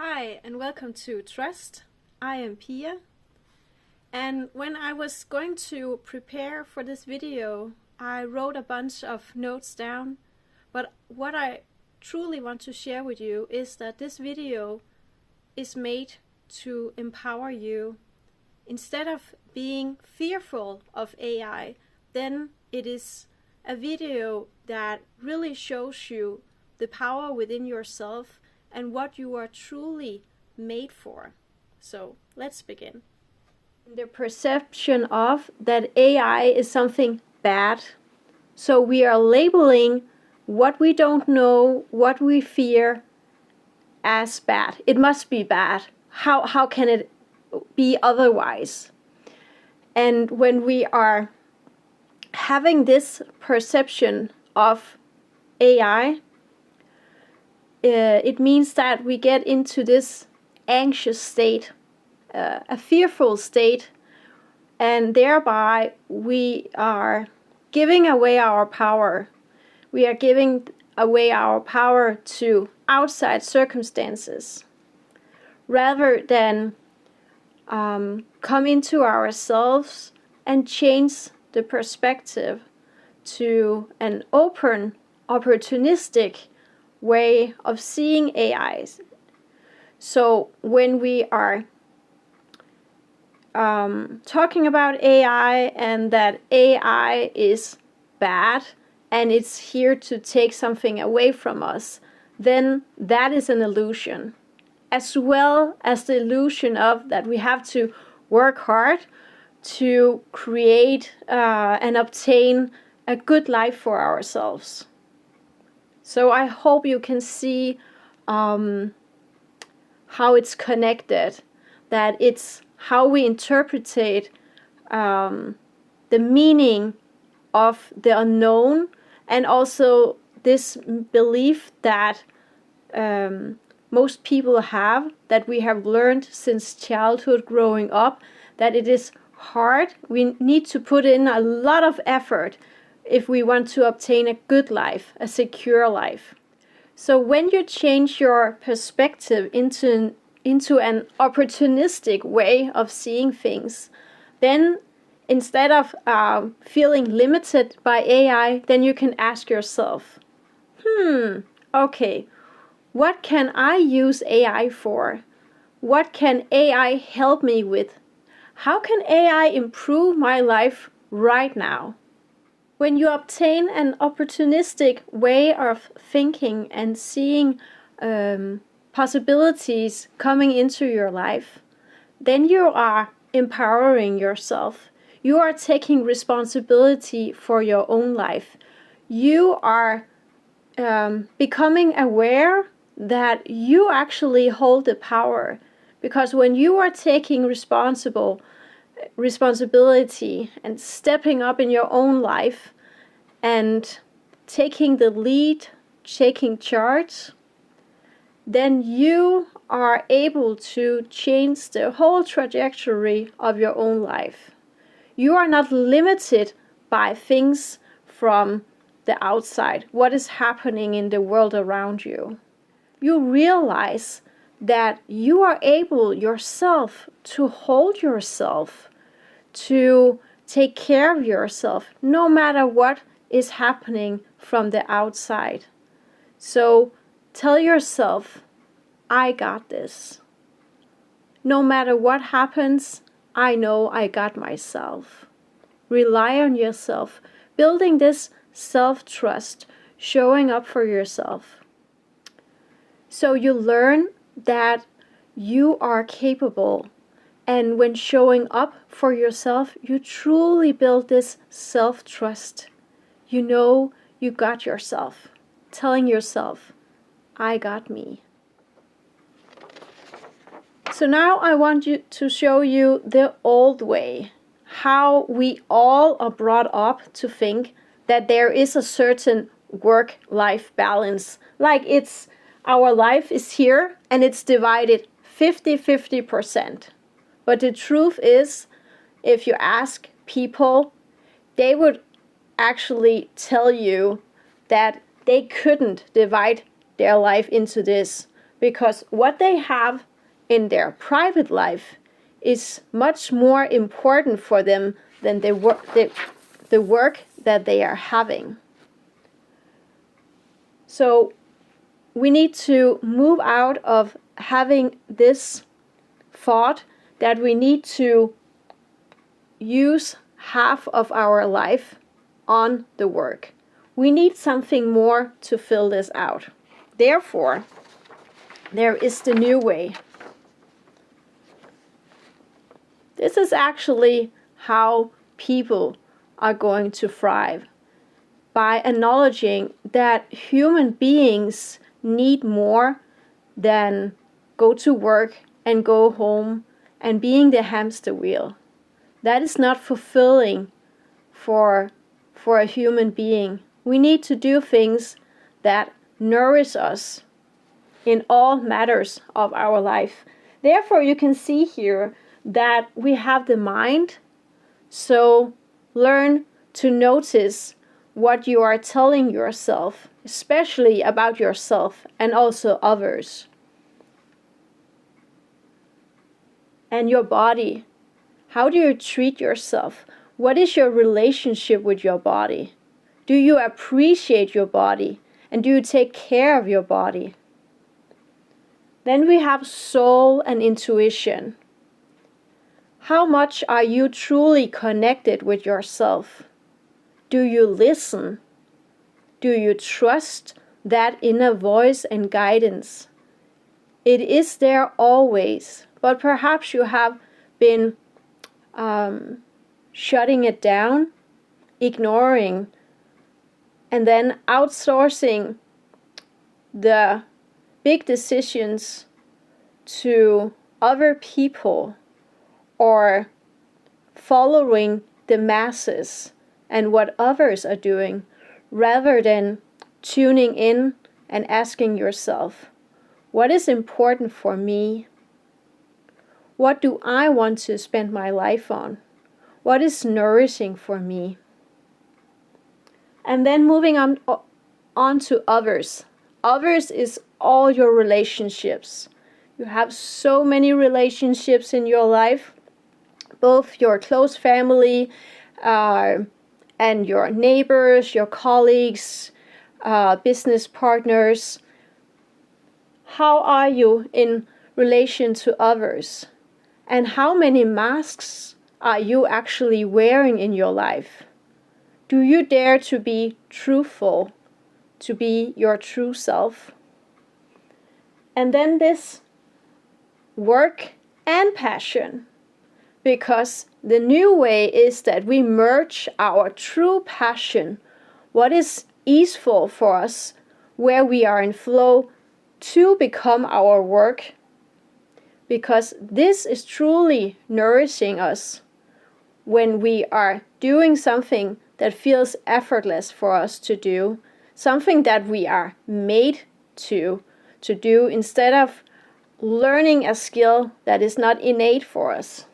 Hi and welcome to Trust. I am Pia, and when I was going to prepare for this video I wrote a bunch of notes down, but what I truly want to share with you is that this video is made to empower you. Instead of being fearful of AI, then it is a video that really shows you the power within yourself and what you are truly made for. So let's begin. The perception of that AI is something bad. So we are labeling what we don't know, what we fear as bad. It must be bad. How can it be otherwise? And when we are having this perception of AI, it means that we get into this anxious state, a fearful state, and thereby we are giving away our power. We are giving away our power to outside circumstances rather than come into ourselves and change the perspective to an open, opportunistic way of seeing AIs. So when we are talking about AI and that AI is bad and it's here to take something away from us, then that is an illusion, as well as the illusion of that we have to work hard to create and obtain a good life for ourselves. So I hope you can see how it's connected, that it's how we interpret the meaning of the unknown, and also this belief that most people have, that we have learned since childhood growing up, that it is hard. We need to put in a lot of effort if we want to obtain a good life, a secure life. So when you change your perspective into an opportunistic way of seeing things, then instead of feeling limited by AI, then you can ask yourself, okay, what can I use AI for? What can AI help me with? How can AI improve my life right now? When you obtain an opportunistic way of thinking and seeing possibilities coming into your life, then you are empowering yourself. You are taking responsibility for your own life. You are becoming aware that you actually hold the power. Because when you are taking responsibility and stepping up in your own life and taking the lead, taking charge, then you are able to change the whole trajectory of your own life. You are not limited by things from the outside, what is happening in the world around you. You realize that you are able yourself to hold yourself, to take care of yourself, no matter what is happening from the outside. So tell yourself, I got this. No matter what happens, I know I got myself. Rely on yourself, building this self-trust, showing up for yourself. So you learn that you are capable, and when showing up for yourself, you truly build this self-trust. You know you got yourself, telling yourself, I got me. So now I want to show you the old way, how we all are brought up to think that there is a certain work-life balance, like our life is here and it's divided 50-50%. But the truth is, if you ask people, they would actually tell you that they couldn't divide their life into this because what they have in their private life is much more important for them than the work that they are having. So we need to move out of having this thought that we need to use half of our life on the work. We need something more to fill this out. Therefore, there is the new way. This is actually how people are going to thrive, by acknowledging that human beings need more than go to work and go home and being the hamster wheel. That is not fulfilling for a human being. We need to do things that nourish us in all matters of our life. Therefore, you can see here that we have the mind. So learn to notice what you are telling yourself, especially about yourself and also others. And your body. How do you treat yourself? What is your relationship with your body? Do you appreciate your body? And do you take care of your body? Then we have soul and intuition. How much are you truly connected with yourself? Do you listen? Do you trust that inner voice and guidance? It is there always, but perhaps you have been shutting it down, ignoring, and then outsourcing the big decisions to other people, or following the masses and what others are doing, rather than tuning in and asking yourself, what is important for me? What do I want to spend my life on? What is nourishing for me? And then moving on to others. Others is all your relationships. You have so many relationships in your life, both your close family and your neighbors, your colleagues, business partners. How are you in relation to others? And how many masks are you actually wearing in your life? Do you dare to be truthful, to be your true self? And then this work and passion, because the new way is that we merge our true passion, what is easeful for us, where we are in flow, to become our work, because this is truly nourishing us when we are doing something that feels effortless for us to do, something that we are made to do, instead of learning a skill that is not innate for us.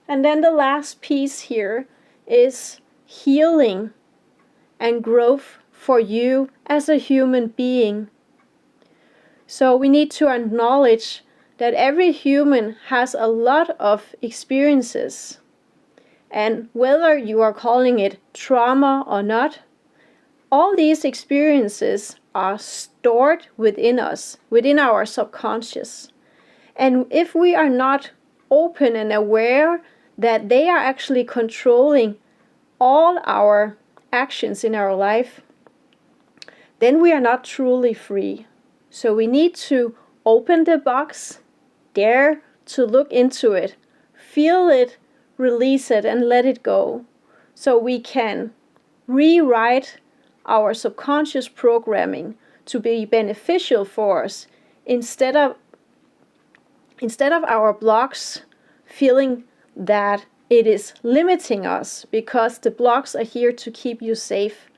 And then the last piece here is healing and growth for you as a human being. So we need to acknowledge that every human has a lot of experiences. And whether you are calling it trauma or not, all these experiences are stored within us, within our subconscious. And if we are not open and aware that they are actually controlling all our actions in our life, then we are not truly free. So we need to open the box, dare to look into it, feel it, release it, and let it go, so we can rewrite our subconscious programming to be beneficial for us, instead of our blocks feeling that it is limiting us, because the blocks are here to keep you safe,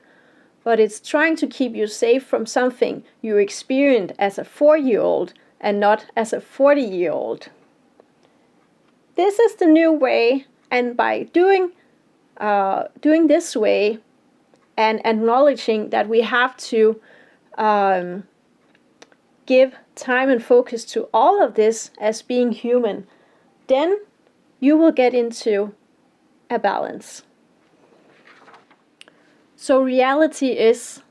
but it's trying to keep you safe from something you experienced as a 4-year-old and not as a 40-year-old. This is the new way, and by doing this way and acknowledging that we have to give time and focus to all of this as being human, then you will get into a balance. So reality is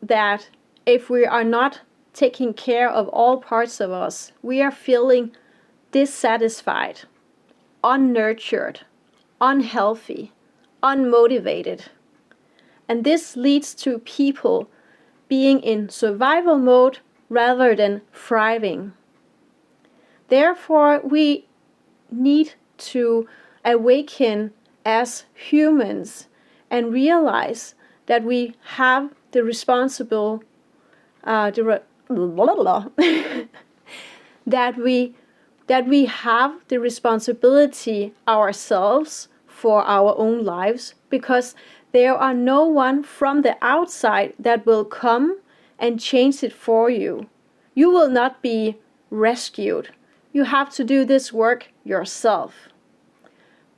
that if we are not taking care of all parts of us, we are feeling dissatisfied, unnurtured, unhealthy, unmotivated. And this leads to people being in survival mode rather than thriving. Therefore, we need to awaken as humans and realize that we have the that we have the responsibility ourselves for our own lives, because there are no one from the outside that will come and change it for you. You will not be rescued. You have to do this work yourself.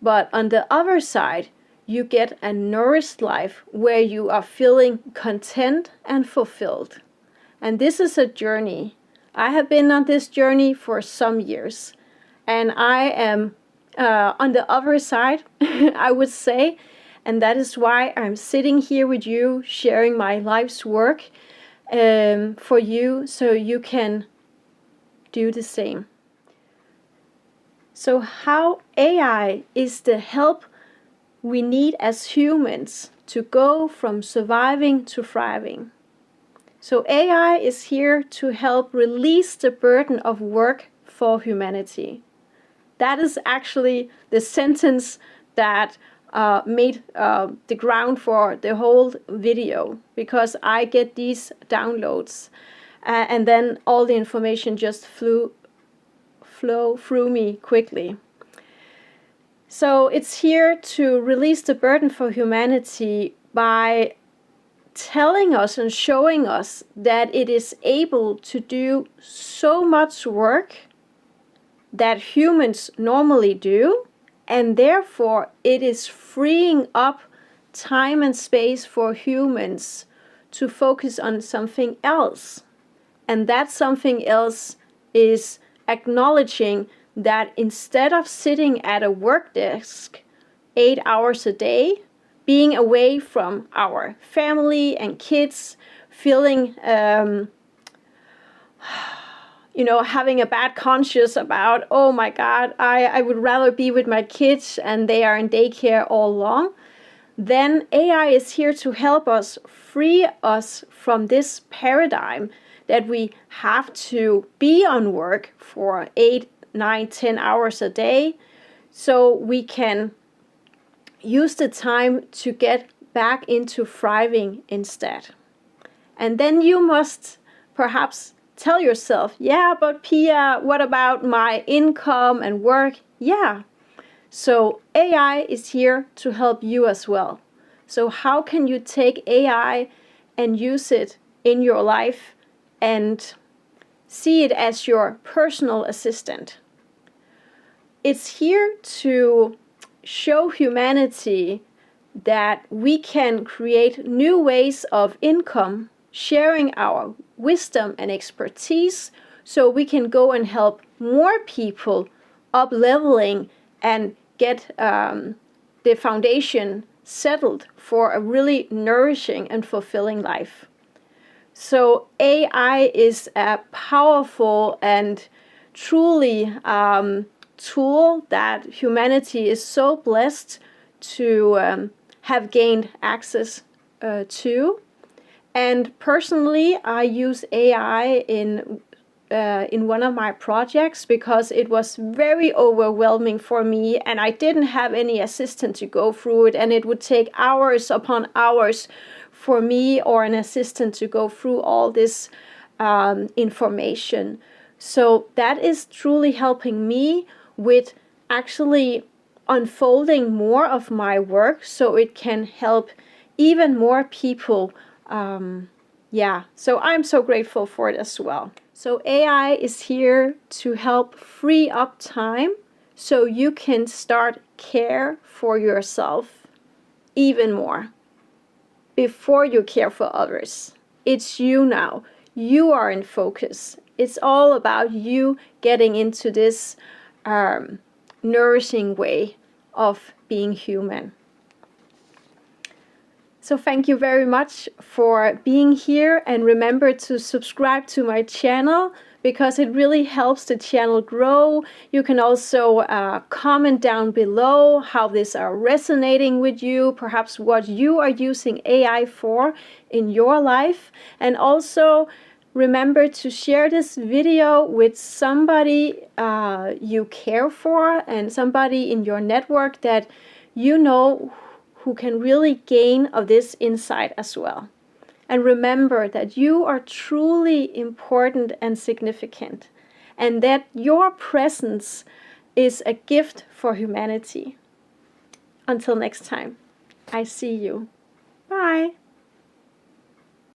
But on the other side, you get a nourished life where you are feeling content and fulfilled. And this is a journey. I have been on this journey for some years, and I am on the other side, I would say, and that is why I'm sitting here with you, sharing my life's work for you, so you can do the same. So how AI is the help we need as humans to go from surviving to thriving. So AI is here to help release the burden of work for humanity. That is actually the sentence that made the ground for the whole video, because I get these downloads and then all the information just flow through me quickly. So it's here to release the burden for humanity by telling us and showing us that it is able to do so much work that humans normally do, and therefore it is freeing up time and space for humans to focus on something else. And that something else is acknowledging that instead of sitting at a work desk 8 hours a day, being away from our family and kids, feeling, having a bad conscience about, oh my God, I would rather be with my kids and they are in daycare all along, then AI is here to help us free us from this paradigm that we have to be on work for 8, 9, 10 hours a day, so we can use the time to get back into thriving instead. And then you must perhaps tell yourself, yeah, but Pia, what about my income and work? Yeah. So AI is here to help you as well. So how can you take AI and use it in your life and see it as your personal assistant? It's here to show humanity that we can create new ways of income, sharing our wisdom and expertise, so we can go and help more people up leveling and get the foundation settled for a really nourishing and fulfilling life. So AI is a powerful and truly tool that humanity is so blessed to have gained access to. And personally, I use AI in one of my projects because it was very overwhelming for me, and I didn't have any assistant to go through it, and it would take hours upon hours for me or an assistant to go through all this information. So that is truly helping me with actually unfolding more of my work so it can help even more people. So I'm so grateful for it as well. So AI is here to help free up time so you can start care for yourself even more before you care for others. It's you now. you are in focus. It's all about you getting into this nourishing way of being human. So thank you very much for being here, and remember to subscribe to my channel because it really helps the channel grow. You can also comment down below how these are resonating with you, perhaps what you are using AI for in your life. And also remember to share this video with somebody you care for and somebody in your network that you know who can really gain of this insight as well. And remember that you are truly important and significant, and that your presence is a gift for humanity. Until next time, I see you. Bye.